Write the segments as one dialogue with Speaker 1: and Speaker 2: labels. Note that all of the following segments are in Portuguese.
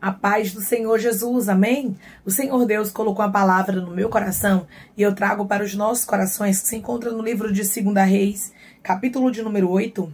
Speaker 1: A paz do Senhor Jesus, amém? O Senhor Deus colocou a palavra no meu coração e eu trago para os nossos corações, que se encontra no livro de 2 Reis, capítulo de número 8,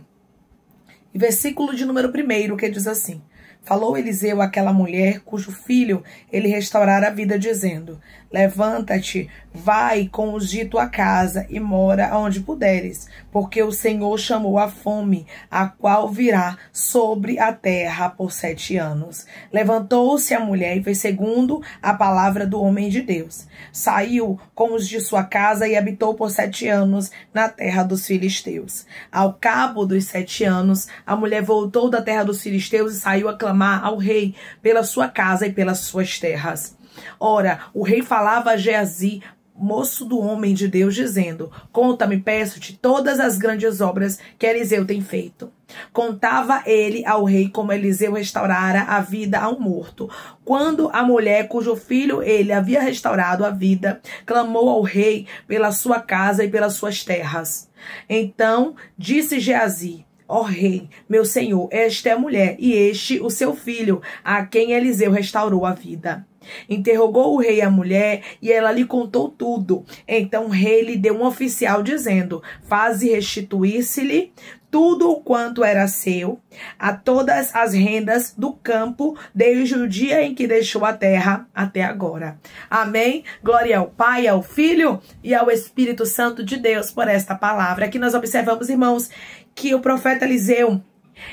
Speaker 1: e versículo de número 1, que diz assim: Falou Eliseu àquela mulher cujo filho ele restaurara a vida, dizendo: Levanta-te, vai com os de tua casa e mora onde puderes, porque o Senhor chamou a fome, a qual virá sobre a terra por 7 anos. Levantou-se a mulher e fez segundo a palavra do homem de Deus. Saiu com os de sua casa e habitou por 7 anos na terra dos filisteus. Ao cabo dos 7 anos, a mulher voltou da terra dos filisteus e saiu a clamar ao rei pela sua casa e pelas suas terras. Ora, o rei falava a Geazi, moço do homem de Deus, dizendo: Conta-me, peço-te, todas as grandes obras que Eliseu tem feito. Contava ele ao rei como Eliseu restaurara a vida a um morto. Quando a mulher cujo filho ele havia restaurado a vida clamou ao rei pela sua casa e pelas suas terras. Então disse Geazi: Ó rei, meu senhor, esta é a mulher, e este o seu filho, a quem Eliseu restaurou a vida. Interrogou o rei a mulher, e ela lhe contou tudo. Então o rei lhe deu um oficial, dizendo: Faze restituir-se-lhe tudo o quanto era seu, a todas as rendas do campo, desde o dia em que deixou a terra até agora. Amém? Glória ao Pai, ao Filho e ao Espírito Santo de Deus por esta palavra. Aqui nós observamos, irmãos, que o profeta Eliseu,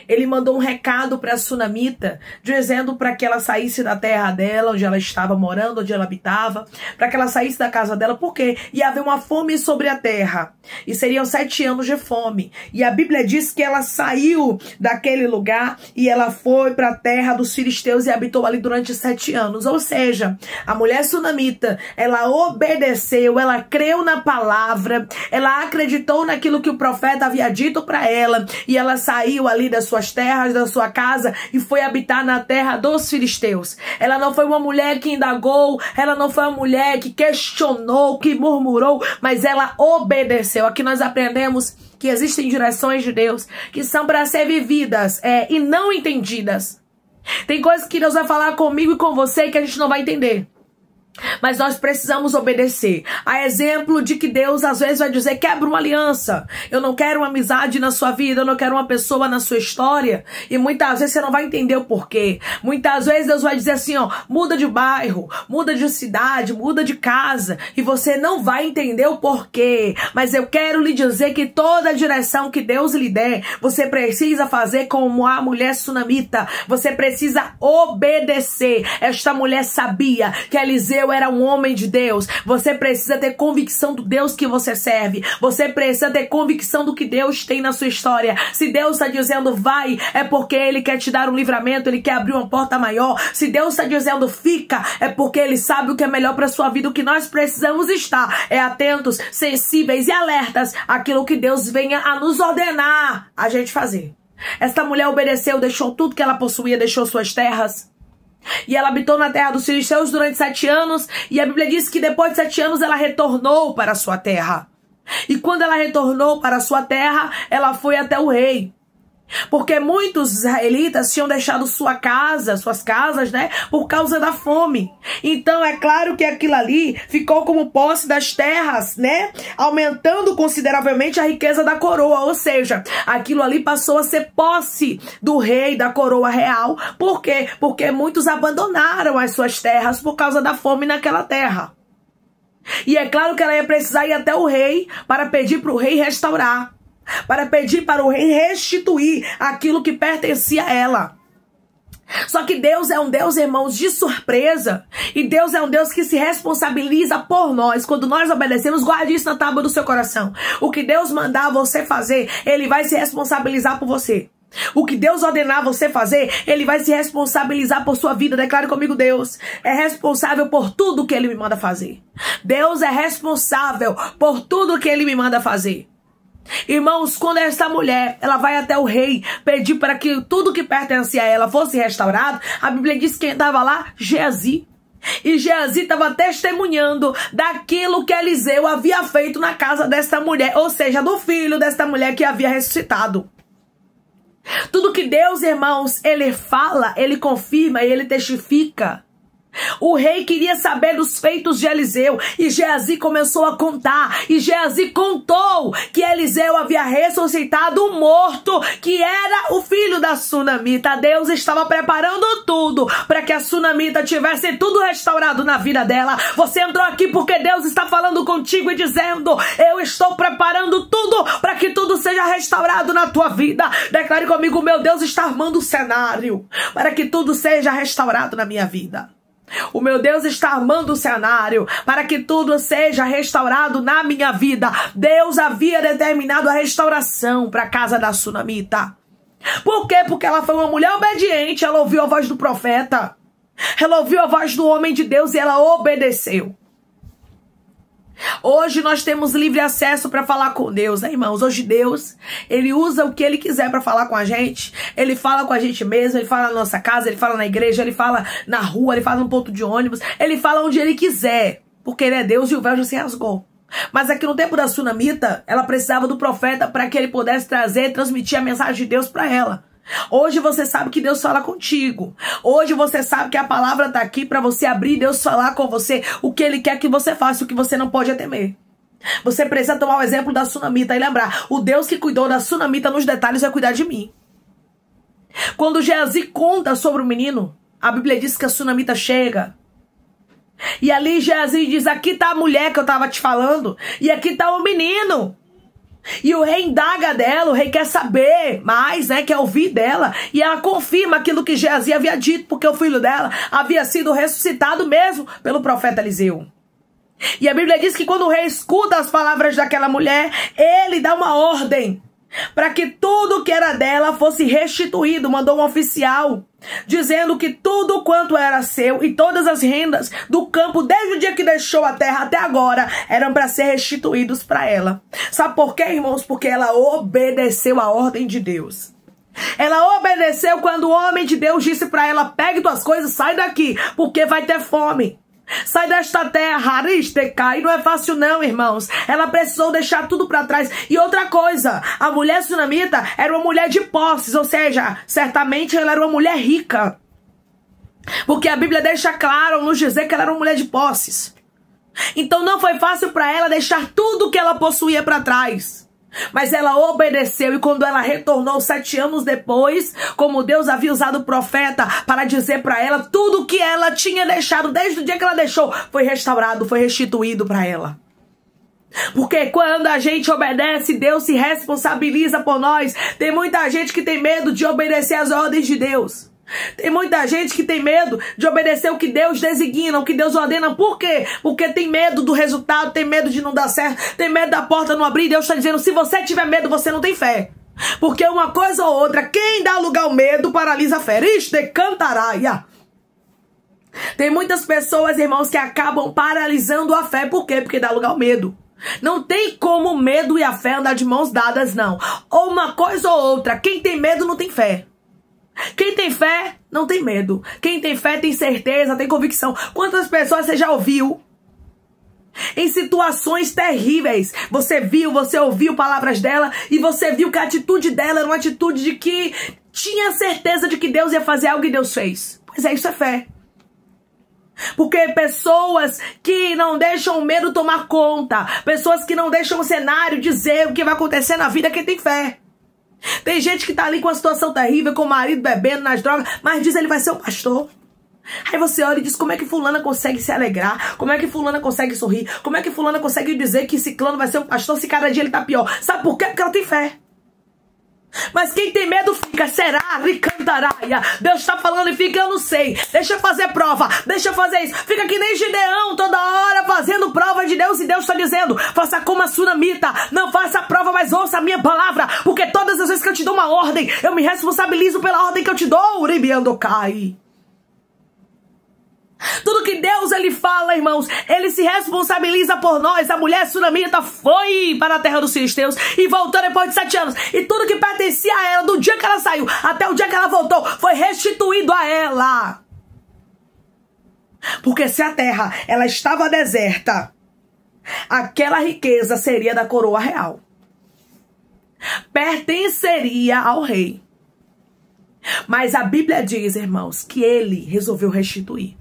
Speaker 1: ele mandou um recado para a sunamita, dizendo para que ela saísse da terra dela, onde ela estava morando, onde ela habitava, para que ela saísse da casa dela, porque ia haver uma fome sobre a terra, e seriam 7 anos de fome. E a Bíblia diz que ela saiu daquele lugar e ela foi para a terra dos filisteus e habitou ali durante 7 anos. Ou seja, a mulher sunamita, ela obedeceu, ela creu na palavra, ela acreditou naquilo que o profeta havia dito para ela, e ela saiu ali das suas terras, da sua casa, e foi habitar na terra dos filisteus. Ela não foi uma mulher que indagou, ela não foi uma mulher que questionou, que murmurou, mas ela obedeceu. Aqui nós aprendemos que existem direções de Deus que são para ser vividas e não entendidas. Tem coisas que Deus vai falar comigo e com você que a gente não vai entender, mas nós precisamos obedecer. A exemplo de que Deus às vezes vai dizer: quebra uma aliança, eu não quero uma amizade na sua vida, eu não quero uma pessoa na sua história. E muitas vezes você não vai entender o porquê. Muitas vezes Deus vai dizer assim, ó: muda de bairro, muda de cidade, muda de casa, e você não vai entender o porquê. Mas eu quero lhe dizer que toda a direção que Deus lhe der, você precisa fazer como a mulher sunamita. Você precisa obedecer. Esta mulher sabia que Eliseu era um homem de Deus. Você precisa ter convicção do Deus que você serve. Você precisa ter convicção do que Deus tem na sua história. Se Deus está dizendo vai, é porque Ele quer te dar um livramento, Ele quer abrir uma porta maior. Se Deus está dizendo fica, é porque Ele sabe o que é melhor para a sua vida. O que nós precisamos estar é atentos, sensíveis e alertas àquilo que Deus venha a nos ordenar a gente fazer. Esta mulher obedeceu, deixou tudo que ela possuía, deixou suas terras. E ela habitou na terra dos filisteus durante 7 anos. E a Bíblia diz que depois de 7 anos ela retornou para a sua terra. E quando ela retornou para a sua terra, ela foi até o rei. Porque muitos israelitas tinham deixado suas casas, né, por causa da fome. Então é claro que aquilo ali ficou como posse das terras, né, aumentando consideravelmente a riqueza da coroa. Ou seja, aquilo ali passou a ser posse do rei, da coroa real. Por quê? Porque muitos abandonaram as suas terras por causa da fome naquela terra. E é claro que ela ia precisar ir até o rei para pedir para o rei restaurar, para pedir para o rei restituir aquilo que pertencia a ela. Só que Deus é um Deus, irmãos, de surpresa. E Deus é um Deus que se responsabiliza por nós. Quando nós obedecemos, guarde isso na tábua do seu coração. O que Deus mandar você fazer, Ele vai se responsabilizar por você. O que Deus ordenar você fazer, Ele vai se responsabilizar por sua vida. Declare comigo: Deus é responsável por tudo que Ele me manda fazer. Deus é responsável por tudo que Ele me manda fazer. Irmãos, quando essa mulher ela vai até o rei pedir para que tudo que pertencia a ela fosse restaurado, a Bíblia diz que quem estava lá? Geazi. E Geazi estava testemunhando daquilo que Eliseu havia feito na casa desta mulher, ou seja, do filho desta mulher que havia ressuscitado. Tudo que Deus, irmãos, ele fala, ele confirma e ele testifica. O rei queria saber dos feitos de Eliseu e Geazi começou a contar. E Geazi contou que Eliseu havia ressuscitado um morto, que era o filho da sunamita. Deus estava preparando tudo para que a sunamita tivesse tudo restaurado na vida dela. Você entrou aqui porque Deus está falando contigo e dizendo: eu estou preparando tudo para que tudo seja restaurado na tua vida. Declare comigo: meu Deus está armando o cenário para que tudo seja restaurado na minha vida. O meu Deus está armando o cenário para que tudo seja restaurado na minha vida. Deus havia determinado a restauração para a casa da sunamita. Por quê? Porque ela foi uma mulher obediente. Ela ouviu a voz do profeta. Ela ouviu a voz do homem de Deus e ela obedeceu. Hoje nós temos livre acesso para falar com Deus, né, irmãos? Hoje Deus, ele usa o que ele quiser para falar com a gente. Ele fala com a gente mesmo, ele fala na nossa casa, ele fala na igreja, ele fala na rua, ele fala no ponto de ônibus, ele fala onde ele quiser, porque ele é Deus e o véu já se rasgou. Mas aqui no tempo da sunamita, ela precisava do profeta para que ele pudesse trazer, transmitir a mensagem de Deus para ela. Hoje você sabe que Deus fala contigo. Hoje você sabe que a palavra está aqui para você abrir e Deus falar com você o que Ele quer que você faça, o que você não pode é temer. Você precisa tomar o exemplo da sunamita e lembrar: o Deus que cuidou da sunamita nos detalhes vai cuidar de mim. Quando Geazi conta sobre o menino, a Bíblia diz que a sunamita chega. E ali Geazi diz: aqui está a mulher que eu estava te falando e aqui está o menino. E o rei indaga dela, o rei quer saber mais, né? Quer ouvir dela. E ela confirma aquilo que Geazi havia dito, porque o filho dela havia sido ressuscitado mesmo pelo profeta Eliseu. E a Bíblia diz que quando o rei escuta as palavras daquela mulher, ele dá uma ordem para que tudo que era dela fosse restituído. Mandou um oficial dizendo que tudo quanto era seu e todas as rendas do campo, desde o dia que deixou a terra até agora, eram para ser restituídos para ela. Sabe por quê, irmãos? Porque ela obedeceu a ordem de Deus. Ela obedeceu quando o homem de Deus disse para ela: pegue tuas coisas, sai daqui, porque vai ter fome. Sai desta terra, Aristecai. Não é fácil não, irmãos. Ela precisou deixar tudo para trás. E outra coisa, a mulher sunamita era uma mulher de posses, ou seja, certamente ela era uma mulher rica. Porque a Bíblia deixa claro nos dizer que ela era uma mulher de posses. Então não foi fácil para ela deixar tudo que ela possuía para trás. Mas ela obedeceu, e quando ela retornou 7 anos depois, como Deus havia usado o profeta para dizer para ela, tudo que ela tinha deixado desde o dia que ela deixou foi restaurado, foi restituído para ela. Porque quando a gente obedece, Deus se responsabiliza por nós. Tem muita gente que tem medo de obedecer às ordens de Deus. Tem muita gente que tem medo de obedecer o que Deus designa, o que Deus ordena. Por quê? Porque tem medo do resultado, tem medo de não dar certo, tem medo da porta não abrir. Deus está dizendo: se você tiver medo, você não tem fé. Porque uma coisa ou outra, quem dá lugar ao medo paralisa a fé. Isto cantaraia. Tem muitas pessoas, irmãos, que acabam paralisando a fé. Por quê? Porque dá lugar ao medo. Não tem como o medo e a fé andar de mãos dadas, não. Ou uma coisa ou outra. Quem tem medo não tem fé. Quem tem fé não tem medo. Quem tem fé tem certeza, tem convicção. Quantas pessoas você já ouviu em situações terríveis? Você viu, você ouviu palavras dela e você viu que a atitude dela era uma atitude de que tinha certeza de que Deus ia fazer algo e Deus fez. Pois é, isso é fé. Porque pessoas que não deixam o medo tomar conta, pessoas que não deixam o cenário dizer o que vai acontecer na vida, quem tem fé. Tem gente que tá ali com uma situação terrível, com o marido bebendo nas drogas, mas diz que ele vai ser um pastor. Aí você olha e diz: como é que fulana consegue se alegrar? Como é que fulana consegue sorrir? Como é que fulana consegue dizer que ciclano vai ser um pastor se cada dia ele tá pior? Sabe por quê? Porque ela tem fé. Mas quem tem medo fica: será? Ricantaraia. Deus está falando e fica: eu não sei. Deixa eu fazer prova. Deixa eu fazer isso. Fica que nem Gideão, toda hora fazendo prova de Deus. E Deus está dizendo: faça como a sunamita. Não faça a prova, mas ouça a minha palavra. Porque todas as vezes que eu te dou uma ordem, eu me responsabilizo pela ordem que eu te dou. Uribiandocai. Tudo que Deus ele fala, irmãos, ele se responsabiliza por nós. A mulher sunamita foi para a terra dos filisteus e voltou depois de 7 anos. E tudo que pertencia a ela, do dia que ela saiu até o dia que ela voltou, foi restituído a ela. Porque se a terra ela estava deserta, aquela riqueza seria da coroa real. Pertenceria ao rei. Mas a Bíblia diz, irmãos, que ele resolveu restituir.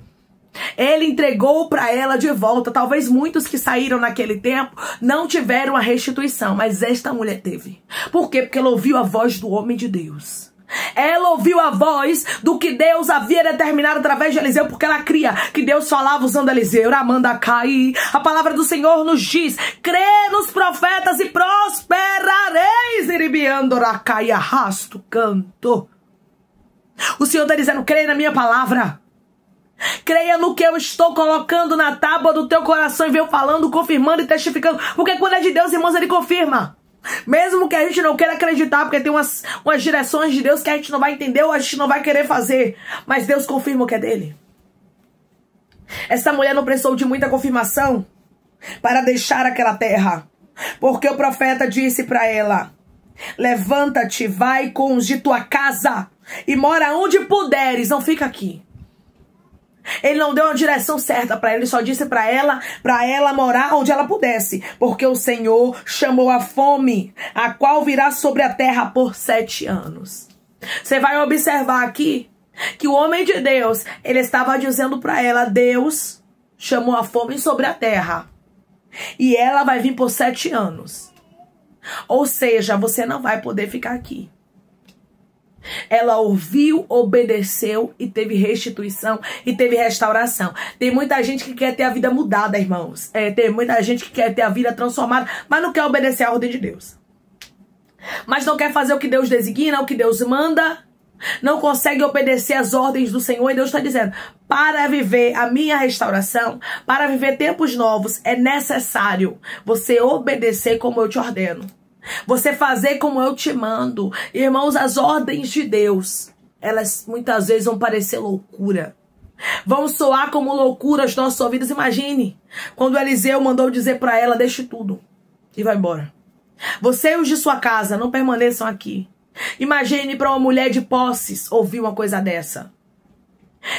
Speaker 1: Ele entregou para ela de volta. Talvez muitos que saíram naquele tempo não tiveram a restituição, mas esta mulher teve. Por quê? Porque ela ouviu a voz do homem de Deus. Ela ouviu a voz do que Deus havia determinado através de Eliseu, porque ela cria que Deus falava usando Eliseu. Amanda Cai. A palavra do Senhor nos diz: crê nos profetas e prosperareis. Iribiando Racai, arrasto, canto. O Senhor está dizendo: creia na minha palavra. Creia no que eu estou colocando na tábua do teu coração e venho falando, confirmando e testificando. Porque quando é de Deus, irmãos, ele confirma. Mesmo que a gente não queira acreditar, porque tem umas direções de Deus que a gente não vai entender ou a gente não vai querer fazer. Mas Deus confirma o que é dele. Essa mulher não precisou de muita confirmação para deixar aquela terra. Porque o profeta disse para ela: levanta-te, vai com os de tua casa e mora onde puderes, não fica aqui. Ele não deu a direção certa para ela, ele só disse para ela morar onde ela pudesse, porque o Senhor chamou a fome, a qual virá sobre a terra por 7 anos. Você vai observar aqui que o homem de Deus, ele estava dizendo para ela: Deus chamou a fome sobre a terra e ela vai vir por 7 anos. Ou seja, você não vai poder ficar aqui. Ela ouviu, obedeceu e teve restituição e teve restauração. Tem muita gente que quer ter a vida mudada, irmãos. Tem muita gente que quer ter a vida transformada, mas não quer obedecer a ordem de Deus. Mas não quer fazer o que Deus designa, o que Deus manda. Não consegue obedecer as ordens do Senhor. E Deus está dizendo: para viver a minha restauração, para viver tempos novos, é necessário você obedecer como eu te ordeno. Você fazer como eu te mando. Irmãos, as ordens de Deus, elas muitas vezes vão parecer loucura. Vão soar como loucura aos nossos ouvidos. Imagine quando Eliseu mandou dizer para ela: deixe tudo e vai embora. Você e os de sua casa não permaneçam aqui. Imagine para uma mulher de posses ouvir uma coisa dessa.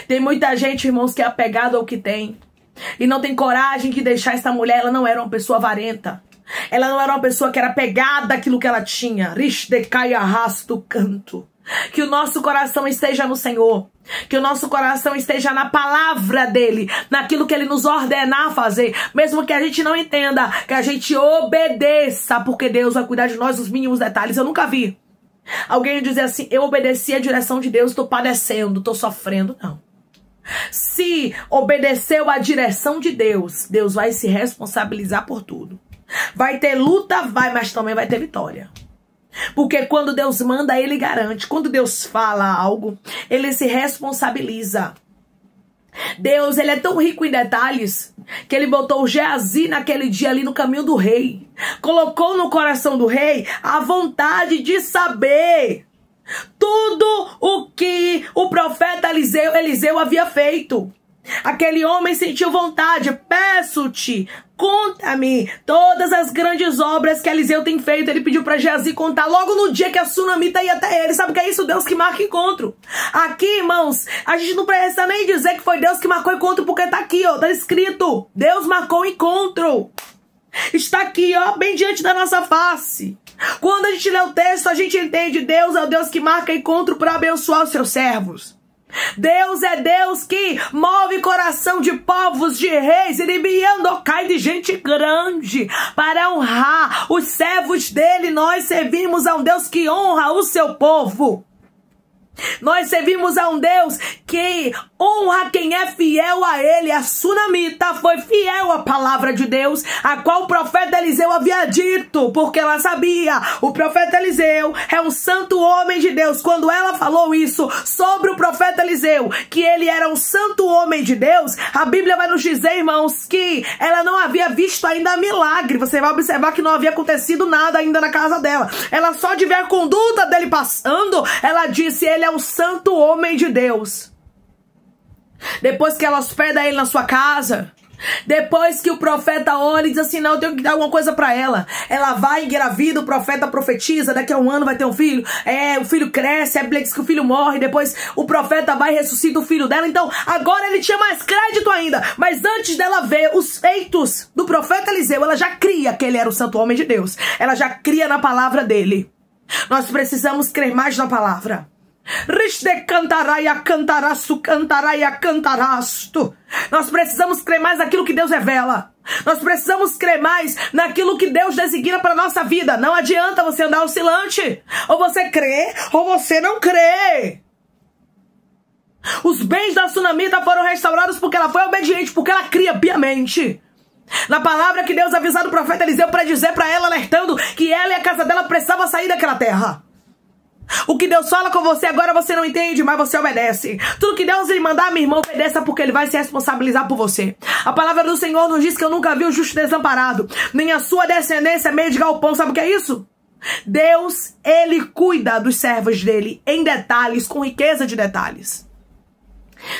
Speaker 1: Tem muita gente, irmãos, que é apegada ao que tem e não tem coragem de deixar essa mulher. Ela não era uma pessoa avarenta. Ela não era uma pessoa que era pegada àquilo que ela tinha. Que o nosso coração esteja no Senhor. Que o nosso coração esteja na palavra dele. Naquilo que ele nos ordenar a fazer. Mesmo que a gente não entenda, que a gente obedeça. Porque Deus vai cuidar de nós nos mínimos detalhes. Eu nunca vi alguém dizer assim: eu obedeci a direção de Deus, estou padecendo, estou sofrendo. Não. Se obedeceu a direção de Deus, Deus vai se responsabilizar por tudo. Vai ter luta, mas também vai ter vitória. Porque quando Deus manda, ele garante. Quando Deus fala algo, ele se responsabiliza. Deus, ele é tão rico em detalhes que ele botou o Geazi naquele dia ali no caminho do rei. Colocou no coração do rei a vontade de saber tudo o que o profeta Eliseu havia feito. Aquele homem sentiu vontade: peço-te, conta-me todas as grandes obras que Eliseu tem feito. Ele pediu para Geazi contar logo no dia que a sunamita ia até ele. Sabe o que é isso? Deus que marca encontro. Aqui, irmãos, a gente não precisa nem dizer que foi Deus que marcou encontro, porque tá aqui, ó, tá escrito: Deus marcou encontro. Está aqui, ó, bem diante da nossa face. Quando a gente lê o texto, a gente entende: Deus é o Deus que marca encontro para abençoar os seus servos. Deus é Deus que move coração de povos, de reis, cai de gente grande para honrar os servos dele. Nós servimos a um Deus que honra o seu povo. Nós servimos a um Deus que honra quem é fiel a ele. A sunamita foi fiel à palavra de Deus, a qual o profeta Eliseu havia dito, porque ela sabia: o profeta Eliseu é um santo homem de Deus. Quando ela falou isso sobre o profeta Eliseu, que ele era um santo homem de Deus, a Bíblia vai nos dizer, irmãos, que ela não havia visto ainda milagre. Você vai observar que não havia acontecido nada ainda na casa dela. Ela só de ver a conduta dele passando, ela disse: ele é um santo homem de Deus. Depois que ela hospeda ele na sua casa, depois que o profeta olha e diz assim: não, eu tenho que dar alguma coisa pra ela. Ela vai, engravida, o profeta profetiza: daqui a 1 ano vai ter um filho. O filho cresce, a Bíblia diz que o filho morre. Depois o profeta vai e ressuscita o filho dela. Então agora ele tinha mais crédito ainda. Mas antes dela ver os feitos do profeta Eliseu, ela já cria que ele era o santo homem de Deus. Ela já cria na palavra dele. Nós precisamos crer mais na palavra. Nós precisamos crer mais naquilo que Deus revela. Nós precisamos crer mais naquilo que Deus designa para a nossa vida. Não adianta você andar oscilante. Ou você crê, ou você não crê. Os bens da sunamita foram restaurados porque ela foi obediente, porque ela cria piamente na palavra que Deus avisou o profeta Eliseu para dizer para ela, alertando que ela e a casa dela precisavam sair daquela terra. O que Deus fala com você agora você não entende, mas você obedece. Tudo que Deus lhe mandar, minha irmã, obedeça, porque Ele vai se responsabilizar por você. A palavra do Senhor nos diz que eu nunca vi o justo desamparado, nem a sua descendência mendigar o pão. Sabe o que é isso? Deus, Ele cuida dos servos dele em detalhes, com riqueza de detalhes.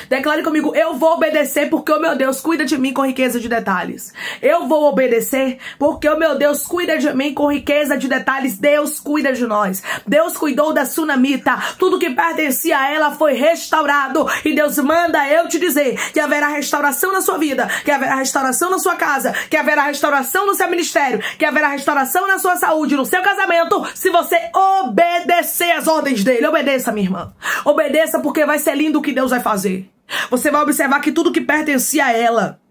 Speaker 1: Declare comigo: eu vou obedecer porque o meu Deus cuida de mim com riqueza de detalhes. Eu vou obedecer porque o meu Deus cuida de mim com riqueza de detalhes. Deus cuida de nós. Deus cuidou da sunamita. Tudo que pertencia a ela foi restaurado. E Deus manda eu te dizer que haverá restauração na sua vida, que haverá restauração na sua casa, que haverá restauração no seu ministério, que haverá restauração na sua saúde, no seu casamento, se você obedecer às ordens dele. Obedeça, minha irmã. Obedeça, porque vai ser lindo o que Deus vai fazer. Você vai observar que tudo que pertencia a ela,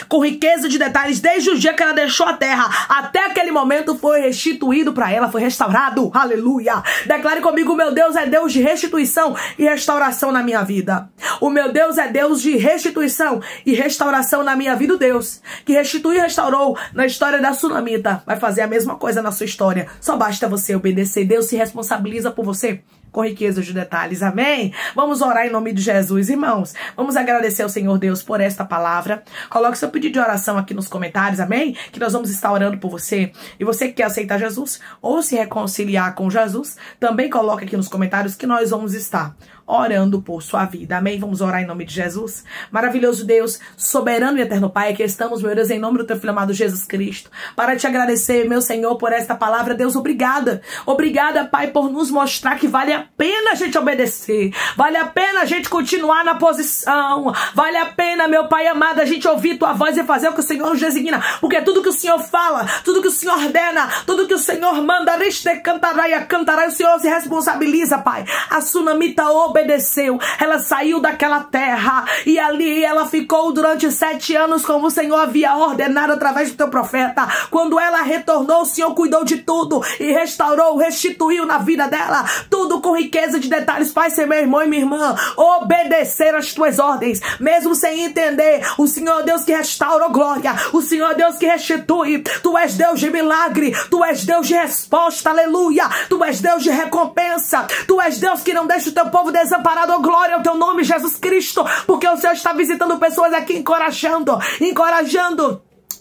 Speaker 1: com riqueza de detalhes, desde o dia que ela deixou a terra até aquele momento, foi restituído para ela, foi restaurado. Aleluia! Declare comigo: o meu Deus é Deus de restituição e restauração na minha vida. O meu Deus é Deus de restituição e restauração na minha vida. O Deus que restituiu e restaurou na história da sunamita vai fazer a mesma coisa na sua história. Só basta você obedecer. Deus se responsabiliza por você com riqueza de detalhes. Amém? Vamos orar em nome de Jesus, irmãos. Vamos agradecer ao Senhor Deus por esta palavra. Coloque seu pedido de oração aqui nos comentários, amém? Que nós vamos estar orando por você. E você que quer aceitar Jesus ou se reconciliar com Jesus, também coloque aqui nos comentários que nós vamos estar orando por sua vida. Amém? Vamos orar em nome de Jesus. Maravilhoso Deus, soberano e eterno Pai, aqui estamos, meu Deus, em nome do teu filho amado Jesus Cristo, para te agradecer, meu Senhor, por esta palavra. Deus, obrigada. Obrigada, Pai, por nos mostrar que vale a pena a gente obedecer. Vale a pena a gente continuar na posição. Vale a pena, meu Pai amado, a gente ouvir tua voz e fazer o que o Senhor nos designa. Porque tudo que o Senhor fala, tudo que o Senhor ordena, tudo que o Senhor manda, o Senhor se responsabiliza, Pai. A sunamita obedeceu, ela saiu daquela terra e ali ela ficou durante 7 anos como o Senhor havia ordenado através do teu profeta. Quando ela retornou, o Senhor cuidou de tudo e restaurou, restituiu na vida dela, tudo com riqueza de detalhes. Pai, ser meu irmão e minha irmã, obedecer às tuas ordens, mesmo sem entender. O Senhor Deus que restaura, glória. O Senhor Deus que restitui. Tu és Deus de milagre, tu és Deus de resposta, aleluia. Tu és Deus de recompensa, tu és Deus que não deixa o teu povo desamparado. Oh, glória ao teu nome, Jesus Cristo, porque o Senhor está visitando pessoas aqui, encorajando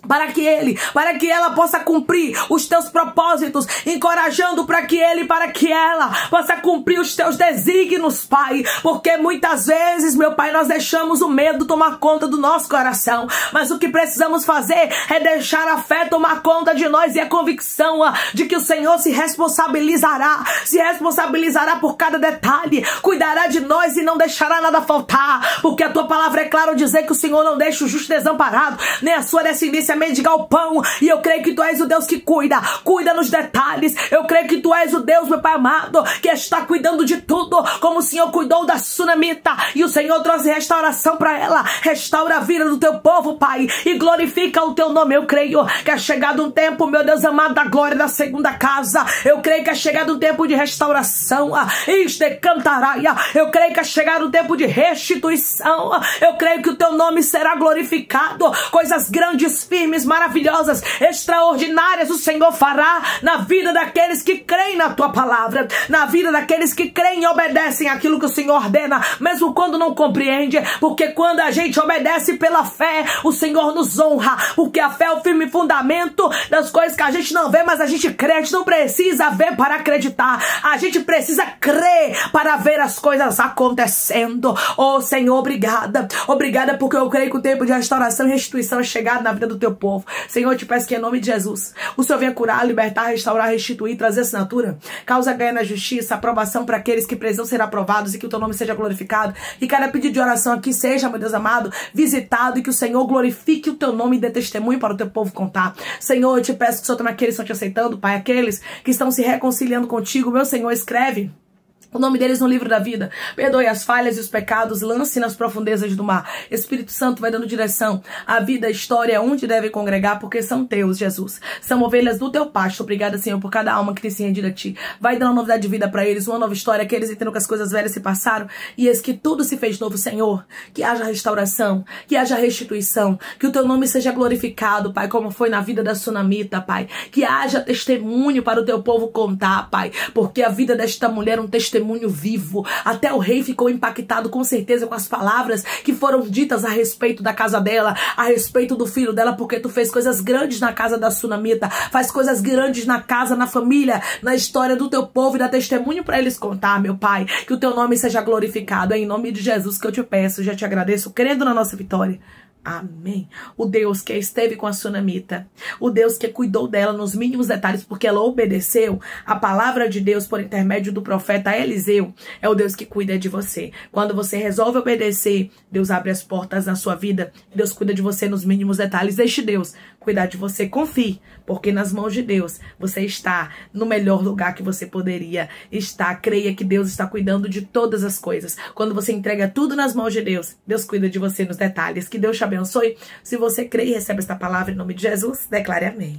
Speaker 1: para que ela possa cumprir os teus propósitos, encorajando para que ela possa cumprir os teus desígnios, Pai, porque muitas vezes, meu Pai, nós deixamos o medo tomar conta do nosso coração, mas o que precisamos fazer é deixar a fé tomar conta de nós e a convicção de que o Senhor se responsabilizará por cada detalhe, cuidará de nós e não deixará nada faltar, porque a tua palavra é clara ao dizer que o Senhor não deixa o justo desamparado, nem a sua descendência mendigar o pão. E eu creio que tu és o Deus que cuida nos detalhes. Eu creio que tu és o Deus, meu Pai amado, que está cuidando de tudo, como o Senhor cuidou da sunamita e o Senhor trouxe restauração para ela. Restaura a vida do teu povo, Pai, e glorifica o teu nome. Eu creio que é chegado um tempo, meu Deus amado, da glória da segunda casa. Eu creio que é chegado um tempo de restauração. Eu creio que é chegado um tempo de restituição. Eu creio que o teu nome será glorificado. Coisas grandes, firmes, maravilhosas, extraordinárias o Senhor fará na vida daqueles que creem na tua palavra, na vida daqueles que creem e obedecem aquilo que o Senhor ordena, mesmo quando não compreende, porque quando a gente obedece pela fé, o Senhor nos honra, porque a fé é o firme fundamento das coisas que a gente não vê, mas a gente crê. A gente não precisa ver para acreditar, a gente precisa crer para ver as coisas acontecendo. Oh Senhor, obrigada porque eu creio que o tempo de restauração e restituição é chegado na vida do teu povo. Senhor, eu te peço que em nome de Jesus o Senhor venha curar, libertar, restaurar, restituir, trazer assinatura, causa ganha na justiça, aprovação para aqueles que precisam ser aprovados e que o teu nome seja glorificado. E cada pedido de oração aqui seja, meu Deus amado, visitado, e que o Senhor glorifique o teu nome e dê testemunho para o teu povo contar. Senhor, eu te peço que o Senhor tome aqueles que estão te aceitando, Pai, aqueles que estão se reconciliando contigo. Meu Senhor, escreve o nome deles no livro da vida. Perdoe as falhas e os pecados, lance nas profundezas do mar. Espírito Santo vai dando direção. A vida, a história, onde deve congregar, porque são teus, Jesus. São ovelhas do teu pasto. Obrigada, Senhor, por cada alma que tem se rendido a ti. Vai dando uma novidade de vida para eles, uma nova história, que eles entendam que as coisas velhas se passaram e eis que tudo se fez novo, Senhor. Que haja restauração, que haja restituição, que o teu nome seja glorificado, Pai, como foi na vida da Sunamita, Pai. Que haja testemunho para o teu povo contar, Pai, porque a vida desta mulher é um testemunho vivo. Até o rei ficou impactado com certeza com as palavras que foram ditas a respeito da casa dela, a respeito do filho dela, porque tu fez coisas grandes na casa da Sunamita, faz coisas grandes na casa, na família, na história do teu povo e dá testemunho para eles contar, meu Pai, que o teu nome seja glorificado. É em nome de Jesus que eu te peço, já te agradeço, crendo na nossa vitória. Amém. O Deus que esteve com a Sunamita, o Deus que cuidou dela nos mínimos detalhes, porque ela obedeceu a palavra de Deus por intermédio do profeta Eliseu, é o Deus que cuida de você. Quando você resolve obedecer, Deus abre as portas na sua vida, Deus cuida de você nos mínimos detalhes. Deixe Deus cuidar de você, confie, porque nas mãos de Deus você está no melhor lugar que você poderia estar. Creia que Deus está cuidando de todas as coisas. Quando você entrega tudo nas mãos de Deus, Deus cuida de você nos detalhes. Que Deus te abençoe. Se você crê e recebe esta palavra em nome de Jesus, declare amém.